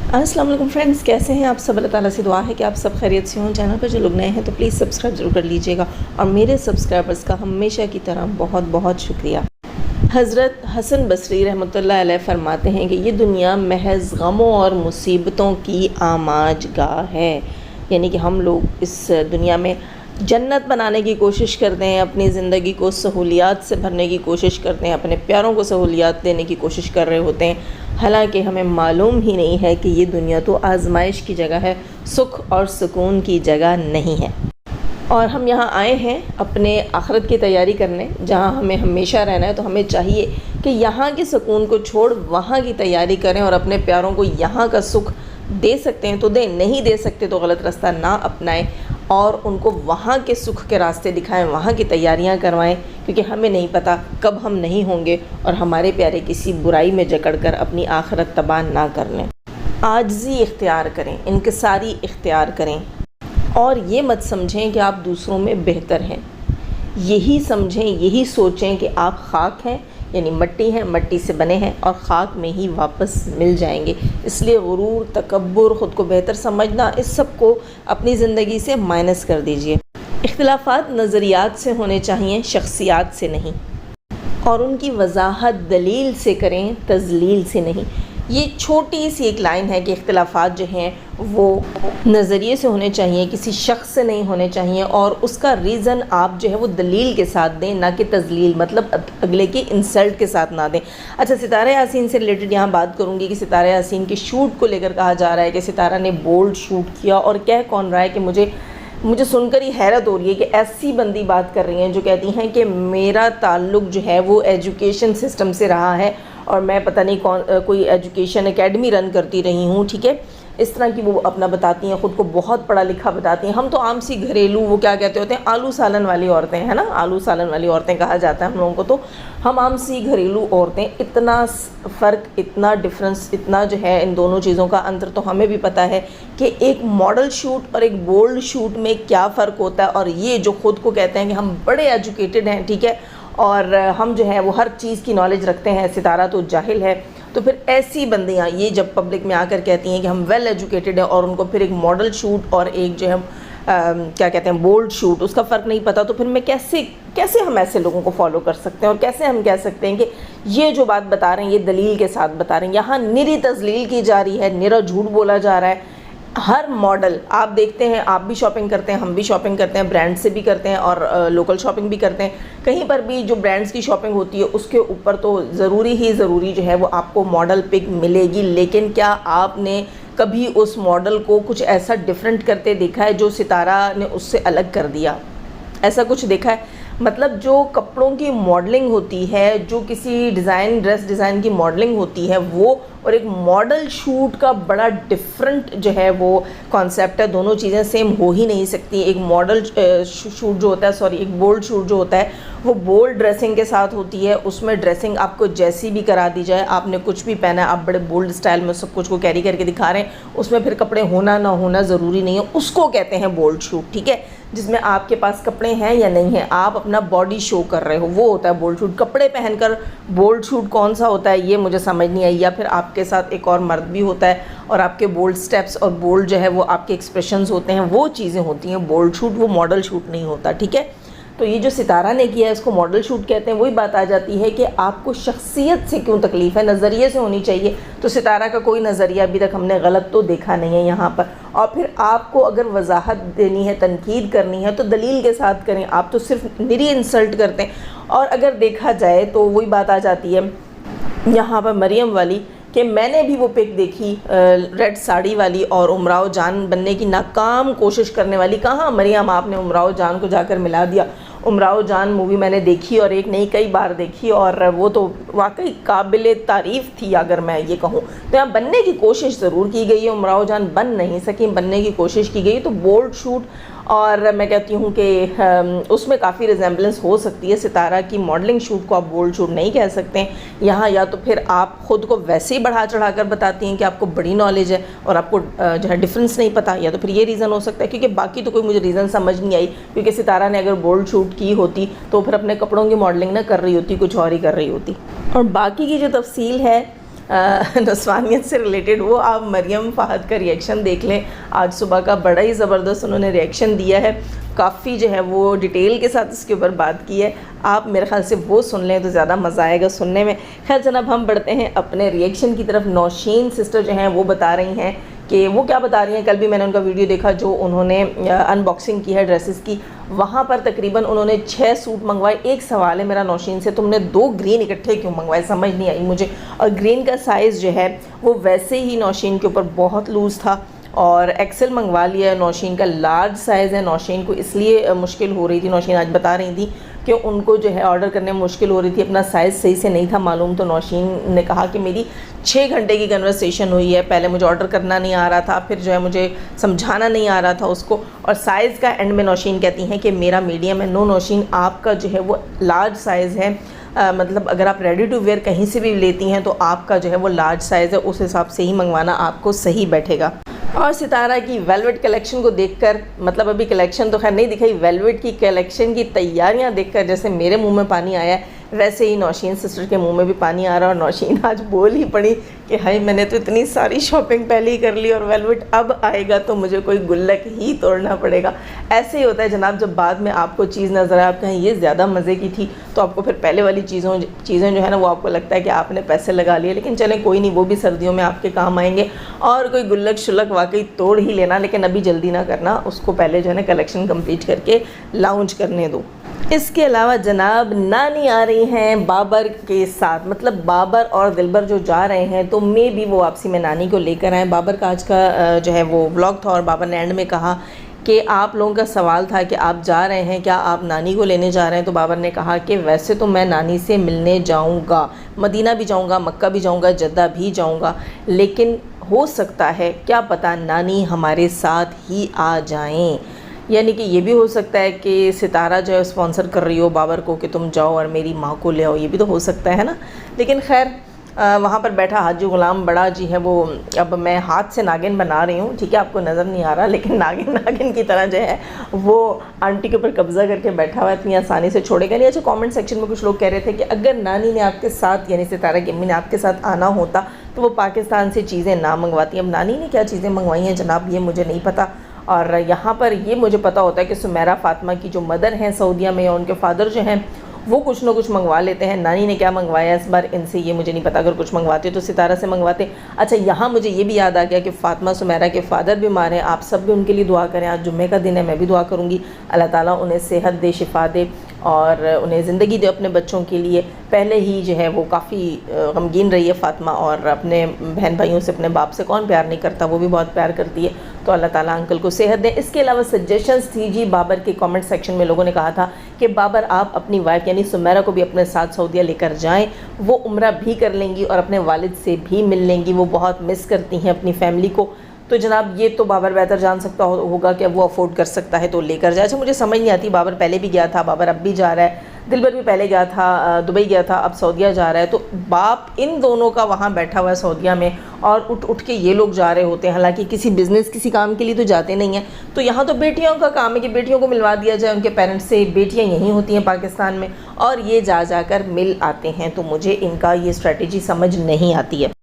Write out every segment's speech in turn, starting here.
अस्सलाम वालेकुम फ्रेंड्स, कैसे हैं आप सब। अल्लाह ताला से दुआ है कि आप सब खैरियत से हों। चैनल पर जो लोग नए हैं तो प्लीज़ सब्सक्राइब ज़रूर कर लीजिएगा और मेरे सब्सक्राइबर्स का हमेशा की तरह बहुत बहुत शुक्रिया। हज़रत हसन बसरी रहमतुल्लाह अलैह फरमाते हैं कि ये दुनिया महज़ गमों और मुसीबतों की आमाजगाह है। यानी कि हम लोग इस दुनिया में जन्नत बनाने की कोशिश करते हैं, अपनी ज़िंदगी को सहूलियात से भरने की कोशिश करते हैं, अपने प्यारों को सहूलियात देने की कोशिश कर रहे होते हैं। हालांकि हमें मालूम ही नहीं है कि ये दुनिया तो आजमाइश की जगह है, सुख और सुकून की जगह नहीं है। और हम यहाँ आए हैं अपने आखिरत की तैयारी करने, जहाँ हमें हमेशा रहना है। तो हमें चाहिए कि यहाँ के सुकून को छोड़ वहाँ की तैयारी करें और अपने प्यारों को यहाँ का सुख दे सकते हैं तो दें, नहीं दे सकते तो गलत रास्ता ना अपनाएं और उनको वहाँ के सुख के रास्ते दिखाएं, वहाँ की तैयारियाँ करवाएं। क्योंकि हमें नहीं पता कब हम नहीं होंगे और हमारे प्यारे किसी बुराई में जकड़कर अपनी आखिरत तबाह ना कर लें। आजिज़ी इख्तियार करें, इनकिसारी इख्तियार करें और ये मत समझें कि आप दूसरों में बेहतर हैं। यही समझें, यही सोचें कि आप खाक हैं, यानी मट्टी हैं, मट्टी से बने हैं और ख़ाक में ही वापस मिल जाएंगे। इसलिए गुरूर, तकब्बुर, ख़ुद को बेहतर समझना, इस सब को अपनी ज़िंदगी से माइनस कर दीजिए। इख्तिलाफ़ात नज़रियात से होने चाहिए, शख्सियात से नहीं। और उनकी वजाहत दलील से करें, तज़लील से नहीं। ये छोटी सी एक लाइन है कि इख्तिलाफ़ात जो हैं वो नज़रिए से होने चाहिए, किसी शख्स से नहीं होने चाहिए और उसका रीज़न आप जो है वो दलील के साथ दें, ना कि तज़लील, मतलब अगले के इंसल्ट के साथ ना दें। अच्छा, सितारा यासीन से रिलेटेड यहाँ बात करूँगी कि सितारा यासीन के शूट को लेकर कहा जा रहा है कि सितारा ने बोल्ड शूट किया और कह कौन रहा है कि मुझे सुनकर ही हैरत हो रही है कि ऐसी बंदी बात कर रही हैं जो कहती हैं कि मेरा ताल्लुक़ जो है वो एजुकेशन सिस्टम से रहा है और मैं पता नहीं कोई एजुकेशन एकेडमी रन करती रही हूँ। ठीक है, इस तरह की वो अपना बताती हैं, ख़ुद को बहुत पढ़ा लिखा बताती हैं। हम तो आम सी घरेलू, वो क्या कहते होते हैं, आलू सालन वाली औरतें हैं ना, आलू सालन वाली औरतें कहा जाता है हम लोगों को। तो हम आम सी घरेलू औरतें, इतना फ़र्क, इतना डिफरेंस, इतना जो है इन दोनों चीज़ों का अंतर तो हमें भी पता है कि एक मॉडल शूट और एक बोल्ड शूट में क्या फ़र्क होता है। और ये जो ख़ुद को कहते हैं कि हम बड़े एजुकेटेड हैं, ठीक है, और हम जो है वो हर चीज़ की नॉलेज रखते हैं, सितारा तो जाहिल है। तो फिर ऐसी बंदियाँ ये जब पब्लिक में आकर कहती हैं कि हम वेल एजुकेटेड हैं और उनको फिर एक मॉडल शूट और एक जो है क्या कहते हैं बोल्ड शूट, उसका फ़र्क नहीं पता, तो फिर मैं कैसे हम ऐसे लोगों को फॉलो कर सकते हैं और कैसे हम कह सकते हैं कि ये जो बात बता रहे हैं ये दलील के साथ बता रहे हैं। यहाँ निरी तजलील की जा रही है, निरा झूठ बोला जा रहा है। हर मॉडल आप देखते हैं, आप भी शॉपिंग करते हैं, हम भी शॉपिंग करते हैं, ब्रांड से भी करते हैं और लोकल शॉपिंग भी करते हैं। कहीं पर भी जो ब्रांड्स की शॉपिंग होती है उसके ऊपर तो ज़रूरी जो है वो आपको मॉडल पिक मिलेगी। लेकिन क्या आपने कभी उस मॉडल को कुछ ऐसा डिफरेंट करते देखा है जो सितारा ने उससे अलग कर दिया? ऐसा कुछ देखा है? मतलब जो कपड़ों की मॉडलिंग होती है, जो किसी ड्रेस डिज़ाइन की मॉडलिंग होती है, वो और एक मॉडल शूट का बड़ा डिफरेंट जो है वो कॉन्सेप्ट है। दोनों चीज़ें सेम हो ही नहीं सकती। एक मॉडल शूट जो होता है, एक बोल्ड शूट जो होता है वो बोल्ड ड्रेसिंग के साथ होती है। उसमें ड्रेसिंग आपको जैसी भी करा दी जाए, आपने कुछ भी पहना है, आप बड़े बोल्ड स्टाइल में सब कुछ को कैरी करके दिखा रहे हैं, उसमें फिर कपड़े होना ना होना ज़रूरी नहीं है, उसको कहते हैं बोल्ड शूट। ठीक है, जिसमें आपके पास कपड़े हैं या नहीं हैं, आप अपना बॉडी शो कर रहे हो, वो होता है बोल्ड शूट। कपड़े पहनकर बोल्ड शूट कौन सा होता है ये मुझे समझ नहीं आई। या फिर आपके साथ एक और मर्द भी होता है और आपके बोल्ड स्टेप्स और बोल्ड जो है वो आपके एक्सप्रेशंस होते हैं, वो चीज़ें होती हैं बोल्ड शूट, वो मॉडल शूट नहीं होता। ठीक है, तो ये जो सितारा ने किया है इसको मॉडल शूट कहते हैं। वही बात आ जाती है कि आपको शख्सियत से क्यों तकलीफ़ है, नज़रिए से होनी चाहिए। तो सितारा का कोई नज़रिया अभी तक हमने गलत तो देखा नहीं है यहाँ पर। और फिर आपको अगर वजाहत देनी है, तनकीद करनी है तो दलील के साथ करें। आप तो सिर्फ निरी इंसल्ट करते हैं। और अगर देखा जाए तो वही बात आ जाती है यहाँ पर मरियम वाली कि मैंने भी वो पिक देखी रेड साड़ी वाली और उमराव जान बनने की नाकाम कोशिश करने वाली। कहाँ मरियम, आपने उमराव जान को जाकर मिला दिया। उमराव जान मूवी मैंने देखी और एक नहीं कई बार देखी और वो तो वाकई काबिल तारीफ़ थी अगर मैं ये कहूँ तो। यहाँ बनने की कोशिश ज़रूर की गई है, उमराव जान बन नहीं सकी, बनने की कोशिश की गई। तो बोल्ड शूट और मैं कहती हूँ कि उसमें काफ़ी रिजेंबलेंस हो सकती है। सितारा की मॉडलिंग शूट को आप बोल्ड शूट नहीं कह सकते हैं यहाँ। या तो फिर आप ख़ुद को वैसे ही बढ़ा चढ़ा कर बताती हैं कि आपको बड़ी नॉलेज है और आपको जो है डिफरेंस नहीं पता, या तो फिर ये रीज़न हो सकता है। क्योंकि बाकी तो कोई मुझे रीज़न समझ नहीं आई, क्योंकि सितारा ने अगर बोल्ड शूट की होती तो फिर अपने कपड़ों की मॉडलिंग ना कर रही होती, कुछ और ही कर रही होती। और बाकी की जो तफसील है नस्वानियत से रिलेटेड, वो आप मरियम फ़ाहद का रिएक्शन देख लें। आज सुबह का बड़ा ही ज़बरदस्त उन्होंने रिएक्शन दिया है, काफ़ी जो है वो डिटेल के साथ इसके ऊपर बात की है। आप मेरे ख़्याल से वो सुन लें तो ज़्यादा मज़ा आएगा सुनने में। खैर जनाब, हम बढ़ते हैं अपने रिएक्शन की तरफ। नौशीन सिस्टर जो हैं वो बता रही हैं कि वो क्या बता रही हैं, कल भी मैंने उनका वीडियो देखा जो उन्होंने अनबॉक्सिंग की है ड्रेसेस की, वहाँ पर तकरीबन उन्होंने 6 सूट मंगवाए। एक सवाल है मेरा नौशीन से, तुमने 2 ग्रीन इकट्ठे क्यों मंगवाए, समझ नहीं आई मुझे। और ग्रीन का साइज़ जो है वो वैसे ही नौशीन के ऊपर बहुत लूज़ था और एक्सेल मंगवा लिया है। नौशीन का लार्ज साइज़ है, नौशीन को इसलिए मुश्किल हो रही थी, नौशीन आज बता रही थी कि उनको जो है ऑर्डर करने में मुश्किल हो रही थी, अपना साइज़ सही से नहीं था मालूम। तो नौशीन ने कहा कि मेरी 6 घंटे की कन्वर्सेशन हुई है, पहले मुझे ऑर्डर करना नहीं आ रहा था, फिर जो है मुझे समझाना नहीं आ रहा था उसको, और साइज़ का एंड में नौशीन कहती हैं कि मेरा मीडियम है। नो नौशीन, आपका जो है वो लार्ज साइज़ है। मतलब अगर आप रेडी टू वेयर कहीं से भी लेती हैं तो आपका जो है वो लार्ज साइज़ है, उस हिसाब से ही मंगवाना आपको सही बैठेगा। और सितारा की वेलवेट कलेक्शन को देखकर, मतलब अभी कलेक्शन तो खैर नहीं दिखाई, वेलवेट की कलेक्शन की तैयारियां देखकर जैसे मेरे मुंह में पानी आया है, वैसे ही नौशीन सिस्टर के मुंह में भी पानी आ रहा है। और नौशीन आज बोल ही पड़ी कि हाय मैंने तो इतनी सारी शॉपिंग पहले ही कर ली और वेलवेट अब आएगा तो मुझे कोई गुल्लक ही तोड़ना पड़ेगा। ऐसे ही होता है जनाब, जब बाद में आपको चीज़ नज़र आए, आप कहें ये ज़्यादा मज़े की थी, तो आपको फिर पहले वाली चीज़ें जो है ना वो आपको लगता है कि आपने पैसे लगा लिए। लेकिन चलें कोई नहीं, वो भी सर्दियों में आपके काम आएंगे। और कोई गुल्लक शुल्लक वाकई तोड़ ही लेना, लेकिन अभी जल्दी ना करना, उसको पहले जो है ना कलेक्शन कंप्लीट करके लाउंज करने दो। इसके अलावा जनाब नानी आ रही हैं बाबर के साथ, मतलब बाबर और दिलबर जो जा रहे हैं तो मे भी वो वापसी में नानी को लेकर आए। बाबर का आज का जो है वो व्लॉग था और बाबर ने एंड में कहा कि आप लोगों का सवाल था कि आप जा रहे हैं, क्या आप नानी को लेने जा रहे हैं? तो बाबर ने कहा कि वैसे तो मैं नानी से मिलने जाऊंगा, मदीना भी जाऊंगा, मक्का भी जाऊंगा, जद्दा भी जाऊंगा, लेकिन हो सकता है क्या पता नानी हमारे साथ ही आ जाएं। यानी कि ये भी हो सकता है कि सितारा जो है स्पॉन्सर कर रही हो बाबर को कि तुम जाओ और मेरी माँ को ले आओ, ये भी तो हो सकता है ना। लेकिन खैर वहाँ पर बैठा हाजी गुलाम बड़ा जी है, वो अब मैं हाथ से नागिन बना रही हूँ, ठीक है, आपको नज़र नहीं आ रहा, लेकिन नागिन की तरह जो है वो आंटी के ऊपर कब्ज़ा करके बैठा हुआ है, इतनी आसानी से छोड़ेगा नहीं। अच्छा, कमेंट सेक्शन में कुछ लोग कह रहे थे कि अगर नानी ने आपके साथ, यानी सितारा की अम्मी ने आपके साथ आना होता तो वो पाकिस्तान से चीज़ें ना मंगवाती। अब नानी ने क्या चीज़ें मंगवाई हैं जनाब, ये मुझे नहीं पता। और यहाँ पर ये मुझे पता होता है कि सुमेरा फ़ातिमा की जो मदर हैं सऊदीया में, और उनके फादर जो हैं वो कुछ ना कुछ मंगवा लेते हैं। नानी ने क्या मंगवाया इस बार इनसे ये मुझे नहीं पता, अगर कुछ मंगवाते तो सितारा से मंगवाते। अच्छा, यहाँ मुझे ये भी याद आ गया कि फ़ातिमा सुमेरा के फ़ादर बीमार हैं, आप सब भी उनके लिए दुआ करें। आज जुम्मे का दिन है, मैं भी दुआ करूँगी अल्लाह ताला उन्हें सेहत दे, शिफा दे और उन्हें ज़िंदगी दे अपने बच्चों के लिए। पहले ही जो है वो काफ़ी गमगीन रही है फ़ातिमा, और अपने बहन भाइयों से, अपने बाप से कौन प्यार नहीं करता, वो भी बहुत प्यार करती है। तो अल्लाह ताला अंकल को सेहत दें। इसके अलावा सजेशंस थी जी बाबर के कमेंट सेक्शन में, लोगों ने कहा था कि बाबर आप अपनी वाइफ यानी सुमेरा को भी अपने साथ सऊदीया लेकर जाएं, वो उम्रा भी कर लेंगी और अपने वालिद से भी मिल लेंगी, वो बहुत मिस करती हैं अपनी फैमिली को। तो जनाब ये तो बाबर बेहतर जान सकता होगा कि वो अफोर्ड कर सकता है तो लेकर जाए। अच्छा, मुझे समझ नहीं आती, बाबर पहले भी गया था, बाबर अब भी जा रहा है, दिलबर भी पहले गया था, दुबई गया था, अब सऊदीया जा रहा है, तो बाप इन दोनों का वहाँ बैठा हुआ है सऊदीया में और उठ के ये लोग जा रहे होते हैं। हालांकि किसी बिज़नेस किसी काम के लिए तो जाते नहीं हैं, तो यहाँ तो बेटियों का काम है कि बेटियों को मिलवा दिया जाए उनके पेरेंट्स से। बेटियाँ यहीं होती हैं पाकिस्तान में और ये जाकर मिल आते हैं, तो मुझे इनका ये स्ट्रेटजी समझ नहीं आती है।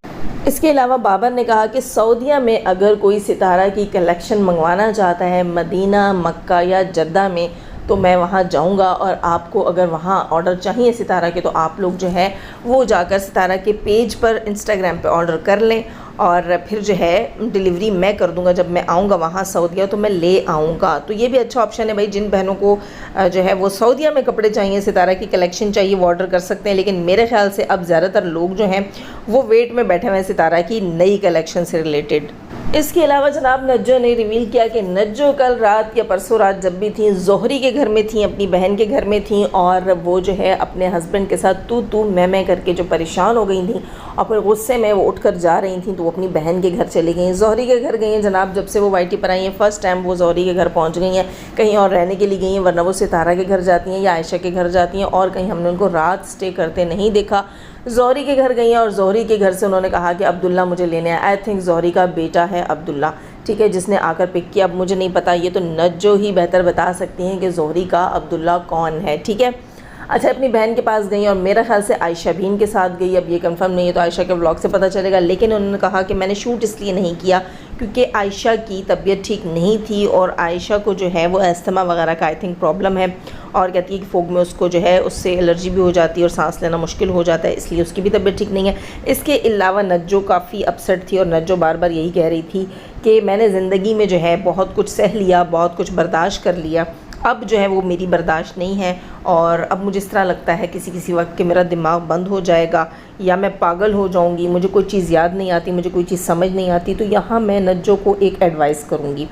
इसके अलावा बाबर ने कहा कि सऊदीया में अगर कोई सितारा की कलेक्शन मंगवाना चाहता है मदीना, मक्का या जद्दा में, तो मैं वहाँ जाऊँगा, और आपको अगर वहाँ ऑर्डर चाहिए सितारा के तो आप लोग जो है वो जाकर सितारा के पेज पर इंस्टाग्राम पे ऑर्डर कर लें और फिर जो है डिलीवरी मैं कर दूँगा। जब मैं आऊँगा वहाँ सऊदीया तो मैं ले आऊँगा। तो ये भी अच्छा ऑप्शन है भाई, जिन बहनों को जो है वो सऊदीया में कपड़े चाहिए, सितारा की कलेक्शन चाहिए, वो ऑर्डर कर सकते हैं। लेकिन मेरे ख्याल से अब ज़्यादातर लोग जो हैं वो वेट में बैठे हुए हैं सितारा की नई कलेक्शन से रिलेटेड। इसके अलावा जनाब नज्जो ने रिवील किया कि नज्जो कल रात या परसों रात जब भी थी जोहरी के घर में थी, अपनी बहन के घर में थी, और वो जो है अपने हस्बैंड के साथ तू मैं करके जो परेशान हो गई थी और फिर गुस्से में वो उठकर जा रही थी, तो वो अपनी बहन के घर चली गई। जोहरी के घर गई हैं जनाब, जब से वो वाईटी पर आई हैं फर्स्ट टाइम वो जोहरी के घर पहुँच गई हैं, कहीं और रहने के लिए गई हैं, वरना वो सितारा के घर जाती हैं या आयशा के घर जाती हैं, और कहीं हमने उनको रात स्टे करते नहीं देखा। जोहरी के घर गई हैं और जोहरी के घर से उन्होंने कहा कि अब्दुल्ला मुझे लेने आया। आई थिंक जोहरी का बेटा है अब्दुल्ला, ठीक है, जिसने आकर पिक किया। अब मुझे नहीं पता, ये तो नज्जो ही बेहतर बता सकती हैं कि जोहरी का अब्दुल्ला कौन है, ठीक है। अच्छा, अपनी बहन के पास गई और मेरा ख्याल से आयशा भी इनके साथ गई। अब ये कंफर्म नहीं है तो आयशा के व्लॉग से पता चलेगा, लेकिन उन्होंने कहा कि मैंने शूट इसलिए नहीं किया क्योंकि आयशा की तबीयत ठीक नहीं थी और आयशा को जो है वो अस्थमा वगैरह का आई थिंक प्रॉब्लम है, और कहती है कि फोग में उसको जो है उससे एलर्जी भी हो जाती है और सांस लेना मुश्किल हो जाता है, इसलिए उसकी भी तबीयत ठीक नहीं है। इसके अलावा नज्जो काफ़ी अपसेट थी और नज्जो बार बार यही कह रही थी कि मैंने ज़िंदगी में जो है बहुत कुछ सह लिया, बहुत कुछ बर्दाश्त कर लिया, अब जो है वो मेरी बर्दाश्त नहीं है और अब मुझे इस तरह लगता है किसी किसी वक्त कि मेरा दिमाग बंद हो जाएगा या मैं पागल हो जाऊंगी, मुझे कोई चीज़ याद नहीं आती, मुझे कोई चीज़ समझ नहीं आती। तो यहाँ मैं नज्जो को एक एडवाइस करूँगी,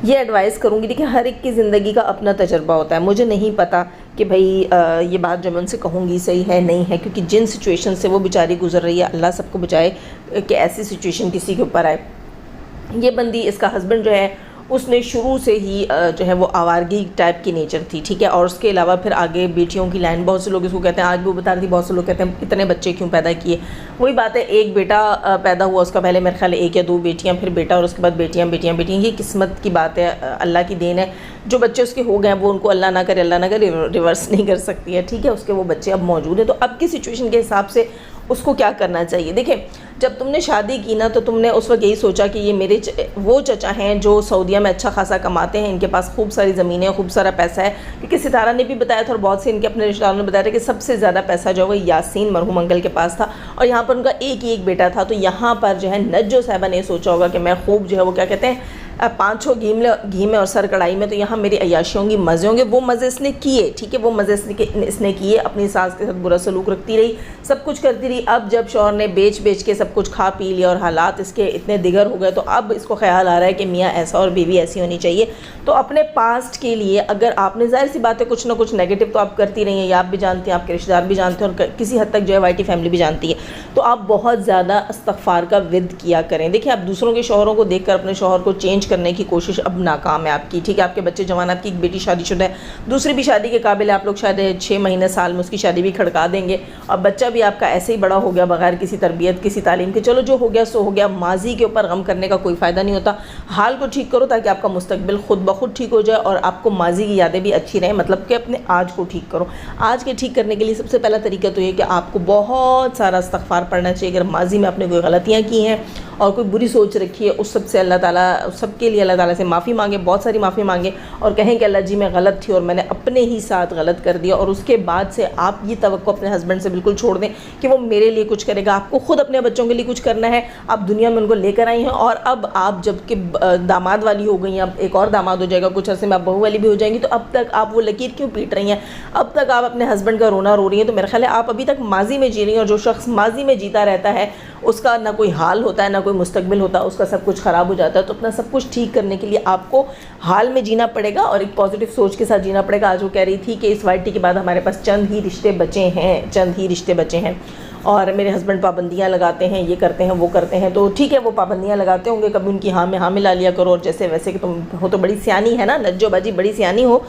ये एडवाइस करूँगी। देखिए, हर एक की ज़िंदगी का अपना तजर्बा होता है। मुझे नहीं पता कि भाई ये बात जो मैं उनसे कहूँगी सही है नहीं है, क्योंकि जिन सिचुएशन से वो बेचारी गुजर रही है, अल्लाह सबको बचाए कि ऐसी सिचुएशन किसी के ऊपर आए। ये बंदी, इसका हस्बैंड जो है उसने शुरू से ही जो है वो आवारगी टाइप की नेचर थी, ठीक है। और उसके अलावा फिर आगे बेटियों की लाइन, बहुत से लोग इसको कहते हैं, आज भी वो बता रही थी, बहुत से लोग कहते हैं इतने बच्चे क्यों पैदा किए। वही बात है, एक बेटा पैदा हुआ, उसका पहले मेरे ख्याल एक या दो बेटियां, फिर बेटा, और उसके बाद बेटियां बेटियां बेटियां। ये किस्मत की बात है, अल्लाह की देन है। जो बच्चे उसके हो गए हैं वो उनको अल्लाह ना करे रिवर्स नहीं कर सकती है, ठीक है। उसके वो बच्चे अब मौजूद हैं, तो अब की सिचुएशन के हिसाब से उसको क्या करना चाहिए। देखिए, जब तुमने शादी की ना तो तुमने उस वक्त यही सोचा कि ये मेरे वो चचा हैं जो सऊदीया में अच्छा खासा कमाते हैं, इनके पास खूब सारी ज़मीनें, खूब सारा पैसा है। क्योंकि सितारा ने भी बताया था और बहुत से इनके अपने रिश्तेदारों ने बताया था कि सबसे ज़्यादा पैसा जो है वो यासीन मरहूम अंकल के पास था, और यहाँ पर उनका एक ही एक बेटा था। तो यहाँ पर जो है नज्जो साहिबा ने सोचा होगा कि मैं खूब जो है वो क्या कहते हैं 5 घी में और सर कढ़ाई में, तो यहाँ मेरी अय्याशी होंगी, मज़े होंगे। वो मज़े इसने किए, ठीक है, वो मज़े इसने किए, अपनी सास के साथ बुरा सलूक रखती रही, सब कुछ करती रही। अब जब शौहर ने बेच के सब कुछ खा पी लिया और हालात इसके इतने दिगर हो गए, तो अब इसको ख्याल आ रहा है कि मियाँ ऐसा और बीवी ऐसी होनी चाहिए। तो अपने पास्ट के लिए अगर आपने, ज़ाहिर सी बात है, कुछ ना कुछ नेगेटिव तो आप करती रही हैं, या आप भी जानती हैं, आपके रिश्तेदार भी जानते हैं, और किसी हद तक जो है वाइटी फैमिली भी जानती है। तो आप बहुत ज़्यादा इस्तग़फ़ार का विद किया करें। देखिए, आप दूसरों के शौहरों को देख कर अपने शौहर को चेंज करने की कोशिश अब नाकाम है आपकी, ठीक है। आपके बच्चे जवान, आपकी एक बेटी शादीशुदा है, दूसरी भी शादी के काबिल है, आप लोग शायद 6 महीने साल में उसकी शादी भी खड़का देंगे, और बच्चा भी आपका ऐसे ही बड़ा हो गया बगैर किसी तरबियत, किसी तालीम के। चलो, जो हो गया सो हो गया, माजी के ऊपर गम करने का कोई फ़ायदा नहीं होता। हाल को ठीक करो ताकि आपका मुस्तकबिल खुद ब खुद ठीक हो जाए और आपको माजी की यादें भी अच्छी रहें, मतलब कि अपने आज को ठीक करो। आज के ठीक करने के लिए सबसे पहला तरीका तो ये कि आपको बहुत सारा इस्तग़फ़ार पढ़ना चाहिए। अगर माजी में आपने कोई गलतियाँ की हैं और कोई बुरी सोच रखी है, उस सब से अल्लाह ताला, सबके लिए अल्लाह ताला से माफ़ी मांगे, बहुत सारी माफ़ी मांगे, और कहें कि अल्लाह जी मैं गलत थी और मैंने अपने ही साथ गलत कर दिया। और उसके बाद से आप ये तवक्को अपने हस्बैंड से बिल्कुल छोड़ दें कि वो मेरे लिए कुछ करेगा। आपको खुद अपने बच्चों के लिए कुछ करना है। आप दुनिया में उनको लेकर आई हैं, और अब आप जबकि दामाद वाली हो गई हैं, अब एक और दामाद हो जाएगा, कुछ अर्से में आप बहू वाली भी हो जाएंगी, तो अब तक आप वो लकीर क्यों पीट रही हैं? अब तक आप अपने हस्बैंड का रोना रो रही हैं। तो मेरा ख्याल है आप अभी तक माजी में जी रही हैं, और जो शख्स माजी में जीता रहता है उसका ना कोई हाल होता है, ना कोई मुस्तकबिल होता है, उसका सब कुछ ख़राब हो जाता है। तो अपना सब कुछ ठीक करने के लिए आपको हाल में जीना पड़ेगा और एक पॉजिटिव सोच के साथ जीना पड़ेगा। आज वो कह रही थी कि इस वाइटी के बाद हमारे पास चंद ही रिश्ते बचे हैं, और मेरे हस्बैंड पाबंदियाँ लगाते हैं, ये करते हैं, वो करते हैं। तो ठीक है, वो पाबंदियाँ लगाते होंगे, कभी उनकी हाँ में हाँ मिला लिया करो, और जैसे वैसे कि तुम हो तो बड़ी सियानी है ना, नज्जो बाजी बड़ी सियानी हो,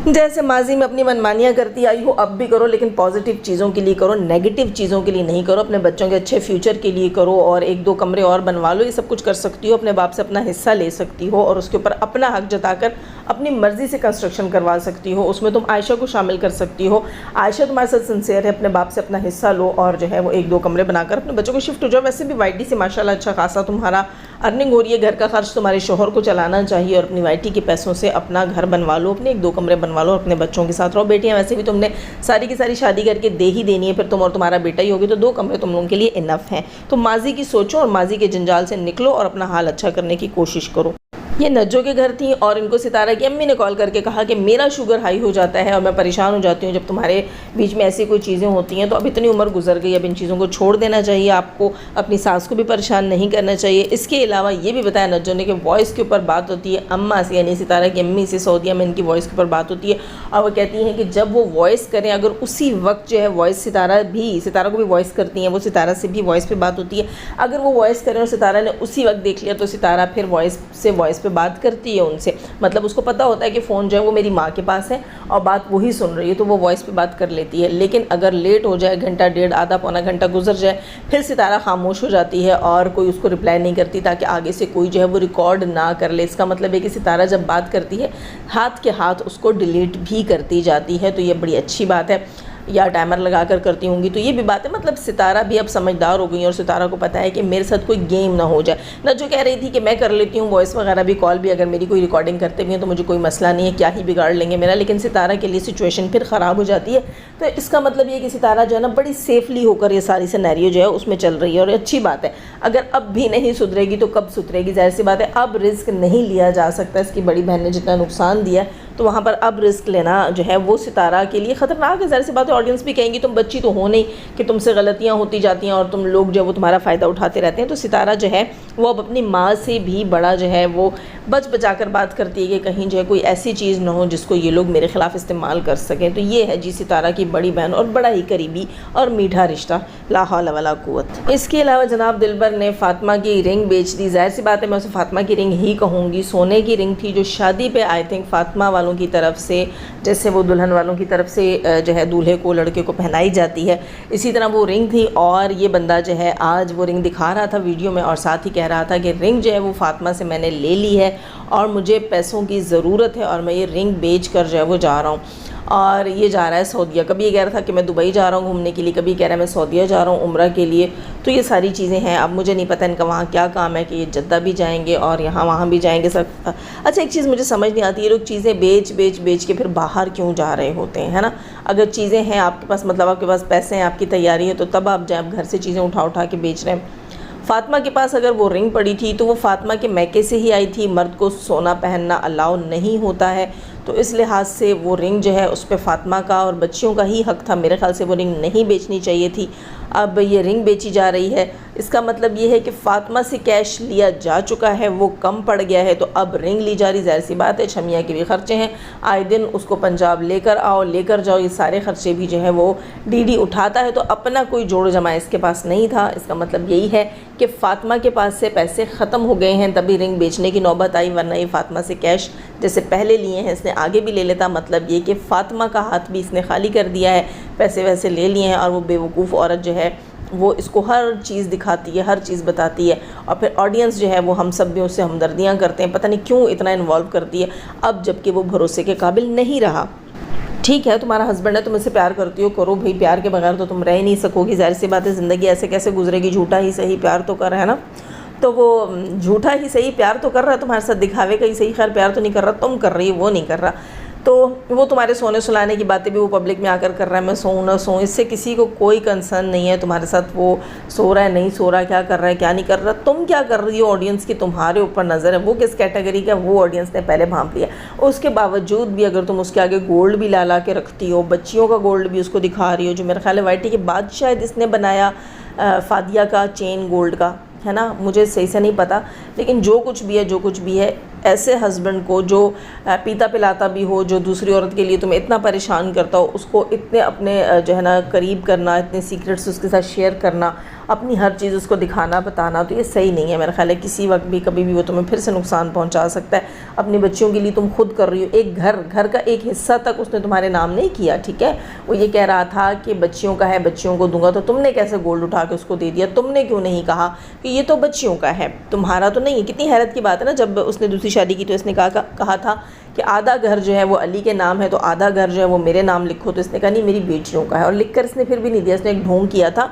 जैसे माजी में अपनी मनमानियाँ करती आई हो अब भी करो, लेकिन पॉजिटिव चीज़ों के लिए करो, नेगेटिव चीज़ों के लिए नहीं करो। अपने बच्चों के अच्छे फ्यूचर के लिए करो, और 1-2 कमरे और बनवा लो, ये सब कुछ कर सकती हो। अपने बाप से अपना हिस्सा ले सकती हो और उसके ऊपर अपना हक जताकर अपनी मर्ज़ी से कंस्ट्रक्शन करवा सकती हो। उसमें तुम आयशा को शामिल कर सकती हो। आयशा तुम्हारे साथ सिंसियर है, अपने बाप से अपना हिस्सा लो और जो है वो 1-2 कमरे बनाकर अपने बच्चों को शिफ्ट हो जाओ। वैसे भी वाइटी से माशाल्लाह अच्छा खासा तुम्हारा अर्निंग हो रही है, घर का खर्च तुम्हारे शोहर को चलाना चाहिए, और अपनी वाइटी के पैसों से अपना घर बनवा लो, अपने 1-2 कमरे बनवा लो, अपने बच्चों के साथ रहो। बेटियां वैसे भी तुमने सारी की सारी शादी करके दे ही देनी है, फिर तुम और तुम्हारा बेटा ही होगी, तो 2 कमरे तुम लोगों के लिए इनफ हैं। तो माजी की सोचो और माजी के जंजाल से निकलो और अपना हाल अच्छा करने की कोशिश करो। ये नज्जो के घर थी और इनको सितारा की अम्मी ने कॉल करके कहा कि मेरा शुगर हाई हो जाता है और मैं परेशान हो जाती हूँ जब तुम्हारे बीच में ऐसी कोई चीज़ें होती हैं। तो अब इतनी उम्र गुजर गई, अब इन चीज़ों को छोड़ देना चाहिए आपको, अपनी सास को भी परेशान नहीं करना चाहिए। इसके अलावा ये भी बताया नज्जो ने कि वॉइस के ऊपर बात होती है अम्मा से, यानी सितारा की अम्मी से, सऊदीया में इनकी वॉइस के ऊपर बात होती है, और वो कहती हैं कि जब वो वॉइस करें, अगर उसी वक्त जो है वॉइस सितारा को भी वॉइस करती हैं, वो सितारा से भी वॉइस पे बात होती है, अगर वो वॉइस करें और सितारा ने उसी वक्त देख लिया तो सितारा फिर वॉइस पे बात करती है उनसे, मतलब उसको पता होता है कि फ़ोन जो है वो मेरी माँ के पास है और बात वही सुन रही है, तो वो वॉइस पे बात कर लेती है। लेकिन अगर लेट हो जाए, घंटा डेढ़, आधा पौना घंटा गुजर जाए, फिर सितारा खामोश हो जाती है और कोई उसको रिप्लाई नहीं करती, ताकि आगे से कोई जो है वो रिकॉर्ड ना कर ले। इसका मतलब है कि सितारा जब बात करती है हाथ के हाथ उसको डिलीट भी करती जाती है, तो ये बड़ी अच्छी बात है। या टाइमर लगा कर करती होंगी, तो ये भी बात है, मतलब सितारा भी अब समझदार हो गई और सितारा को पता है कि मेरे साथ कोई गेम ना हो जाए। ना जो कह रही थी कि मैं कर लेती हूँ वॉइस वगैरह भी, कॉल भी, अगर मेरी कोई रिकॉर्डिंग करते भी हैं तो मुझे कोई मसला नहीं है, क्या ही बिगाड़ लेंगे मेरा, लेकिन सितारा के लिए सिचुएशन फिर ख़राब हो जाती है। तो इसका मतलब ये कि सितारा जो है ना बड़ी सेफली होकर ये सारी सिनेरियो जो है उसमें चल रही है और अच्छी बात है। अगर अब भी नहीं सुधरेगी तो कब सुधरेगी, जाहिर सी बात है। अब रिस्क नहीं लिया जा सकता, इसकी बड़ी बहन ने जितना नुकसान दिया तो वहाँ पर अब रिस्क लेना जो है वो सितारा के लिए ख़तरनाक है। जाहिर सी बात है, ऑडियंस भी कहेंगी तुम बच्ची तो हो नहीं कि तुमसे गलतियाँ होती जाती हैं और तुम लोग जो है वो तुम्हारा फ़ायदा उठाते रहते हैं। तो सितारा जो है वो अब अपनी माँ से भी बड़ा जो है वो बच बचा कर बात करती है कि कहीं जो है कोई ऐसी चीज़ ना हो जिसको ये लोग मेरे ख़िलाफ़ इस्तेमाल कर सकें। तो ये है जी सितारा की बड़ी बहन और बड़ा ही करीबी और मीठा रिश्ता, ला हौला वला कुव्वत। इसके अलावा जनाब दिलबर ने फ़ातिमा की रिंग बेच दी। ज़ाहिर सी बात है मैं उसे फ़ातिमा की रिंग ही कहूँगी। सोने की रिंग थी जो शादी पे आई थिंक फ़ातिमा वालों की तरफ से, जैसे वो दुल्हन वालों की तरफ से जो है दूल्हे को, लड़के को पहनाई जाती है, इसी तरह वो रिंग थी। और ये बंदा जो है आज वो रिंग दिखा रहा था वीडियो में और साथ ही कह रहा था कि रिंग जो है वो फ़ातिमा से मैंने ले ली है और मुझे पैसों की ज़रूरत है और मैं ये रिंग बेच कर जो है वो जा रहा हूँ। और ये जा रहा है सऊदीया। कभी ये कह रहा था कि मैं दुबई जा रहा हूँ घूमने के लिए, कभी कह रहा है मैं सऊदीया जा रहा हूँ उम्रा के लिए। तो ये सारी चीज़ें हैं। अब मुझे नहीं पता इनका वहाँ क्या काम है कि ये जद्दा भी जाएंगे और यहाँ वहाँ भी जाएंगे सब। अच्छा, एक चीज़ मुझे समझ नहीं आती, ये लोग चीज़ें बेच के फिर बाहर क्यों जा रहे होते हैं, है ना। अगर चीज़ें हैं आपके पास, मतलब आपके पास पैसे हैं, आपकी तैयारी है, तो तब आप जाए, घर से चीज़ें उठा के बेच रहे हैं। फ़ातिमा के पास अगर वो रिंग पड़ी थी तो वो फ़ातिमा के मैके से ही आई थी। मर्द को सोना पहनना अलाउ नहीं होता है, तो इस लिहाज से वो रिंग जो है उस पर फ़ातिमा का और बच्चियों का ही हक़ था। मेरे ख़्याल से वो रिंग नहीं बेचनी चाहिए थी। अब ये रिंग बेची जा रही है, इसका मतलब ये है कि फ़ातिमा से कैश लिया जा चुका है, वो कम पड़ गया है, तो अब रिंग ली जा रही। ज़ाहिर सी बात है छमिया के भी ख़र्चे हैं, आए दिन उसको पंजाब लेकर आओ लेकर जाओ, ये सारे ख़र्चे भी जो है वो डीडी उठाता है। तो अपना कोई जोड़ जमा इसके पास नहीं था। इसका मतलब यही है कि फ़ातिमा के पास से पैसे ख़त्म हो गए हैं, तभी रिंग बेचने की नौबत आई, वरना ये फ़ातिमा से कैश जैसे पहले लिए हैं इसने आगे भी ले लेता। मतलब ये कि फ़ातिमा का हाथ भी इसने खाली कर दिया है, पैसे वैसे ले लिए हैं। और वो बेवकूफ़ औरत जो है वो इसको हर चीज़ दिखाती है, हर चीज़ बताती है, और फिर ऑडियंस जो है वो हम सब भी उससे हमदर्दियाँ करते हैं, पता नहीं क्यों इतना इन्वॉल्व करती है, अब जबकि वो भरोसे के काबिल नहीं रहा। ठीक है, तुम्हारा हस्बैंड है, तुम इससे प्यार करती हो, करो भाई, प्यार के बगैर तो तुम रह ही नहीं सकोगी। ज़ाहिर सी बात है ज़िंदगी ऐसे कैसे गुजरेगी, झूठा ही सही प्यार तो कर, है ना। तो वो झूठा ही सही प्यार तो कर रहा है तुम्हारे साथ, दिखावे का ही सही, खैर प्यार तो नहीं कर रहा, तुम कर रही हो, वो नहीं कर रहा। तो वो तुम्हारे सोने सुलाने की बातें भी वो पब्लिक में आकर कर रहा है, मैं सोऊं ना सोऊं, इससे किसी को कोई कंसर्न नहीं है तुम्हारे साथ। वो सो रहा है नहीं सो रहा, क्या कर रहा है क्या नहीं कर रहा, तुम क्या कर रही हो, ऑडियंस की तुम्हारे ऊपर नज़र है। वो किस कैटेगरी का, वो ऑडियंस ने पहले भांप लिया। उसके बावजूद भी अगर तुम उसके आगे गोल्ड भी ला के रखती हो, बच्चियों का गोल्ड भी उसको दिखा रही हो, जो मेरा ख्याल है वाईटी के बाद शायद इसने बनाया फादिया का चेन गोल्ड का, है ना, मुझे सही से नहीं पता। लेकिन जो कुछ भी है, ऐसे हस्बैंड को जो पीता पिलाता भी हो, जो दूसरी औरत के लिए तुम्हें इतना परेशान करता हो, उसको इतने अपने जो है ना करीब करना, इतने सीक्रेट्स उसके साथ शेयर करना, अपनी हर चीज़ उसको दिखाना बताना, तो ये सही नहीं है। मेरा ख्याल है किसी वक्त भी कभी भी वो तुम्हें फिर से नुकसान पहुंचा सकता है। अपनी बच्चियों के लिए तुम खुद कर रही हो, एक घर का एक हिस्सा तक उसने तुम्हारे नाम नहीं किया, ठीक है। वो ये कह रहा था कि बच्चियों का है, बच्चियों को दूंगा, तो तुमने कैसे गोल्ड उठा के उसको दे दिया? तुमने क्यों नहीं कहा कि ये तो बच्चियों का है, तुम्हारा तो नहीं है? कितनी हैरत की बात है ना। जब उसने दूसरी शादी की तो इसने कहा था कि आधा घर जो है वो अली के नाम है, तो आधा घर जो है वो मेरे नाम लिखो। तो इसने कहा नहीं, मेरी बेटियों का है, और लिखकर इसने फिर भी नहीं दिया। इसने एक ढोंग किया था,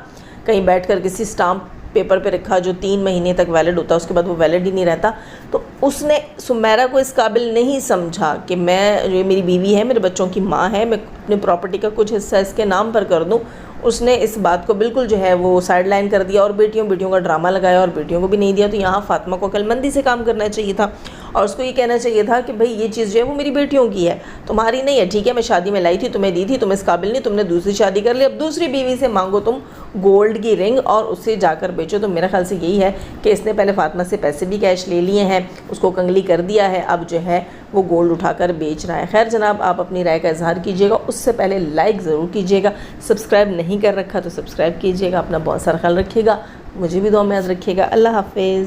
कहीं बैठकर किसी स्टाम्प पेपर पे रखा जो 3 महीने तक वैलिड होता है, उसके बाद वो वैलिड ही नहीं रहता। तो उसने सुमेरा को इस काबिल नहीं समझा कि मैं, ये मेरी बीवी है, मेरे बच्चों की माँ है, मैं अपनी प्रॉपर्टी का कुछ हिस्सा इसके नाम पर कर दूं। उसने इस बात को बिल्कुल जो है वो साइड लाइन कर दिया और बेटियों का ड्रामा लगाया और बेटियों को भी नहीं दिया। तो यहाँ फ़ातिमा को अक्लमंदी से काम करना चाहिए था और उसको ये कहना चाहिए था कि भाई ये चीज़ जो है वो मेरी बेटियों की है, तुम्हारी नहीं है। ठीक है, मैं शादी में लाई थी, तुम्हें दी थी, तुम इस काबिल नहीं, तुमने दूसरी शादी कर ली, अब दूसरी बीवी से मांगो तुम गोल्ड की रिंग और उससे जाकर बेचो। तो मेरा ख्याल से यही है कि इसने पहले फ़ातिमा से पैसे भी कैश ले लिए हैं, उसको कंगली कर दिया है, अब जो है वो गोल्ड उठाकर बेच रहा है। खैर जनाब, आप अपनी राय का इजहार कीजिएगा, उससे पहले लाइक ज़रूर कीजिएगा, सब्सक्राइब नहीं कर रखा तो सब्सक्राइब कीजिएगा। अपना बहुत सारा ख्याल रखिएगा, मुझे भी दुआ में याद रखिएगा। अल्लाह हाफिज़।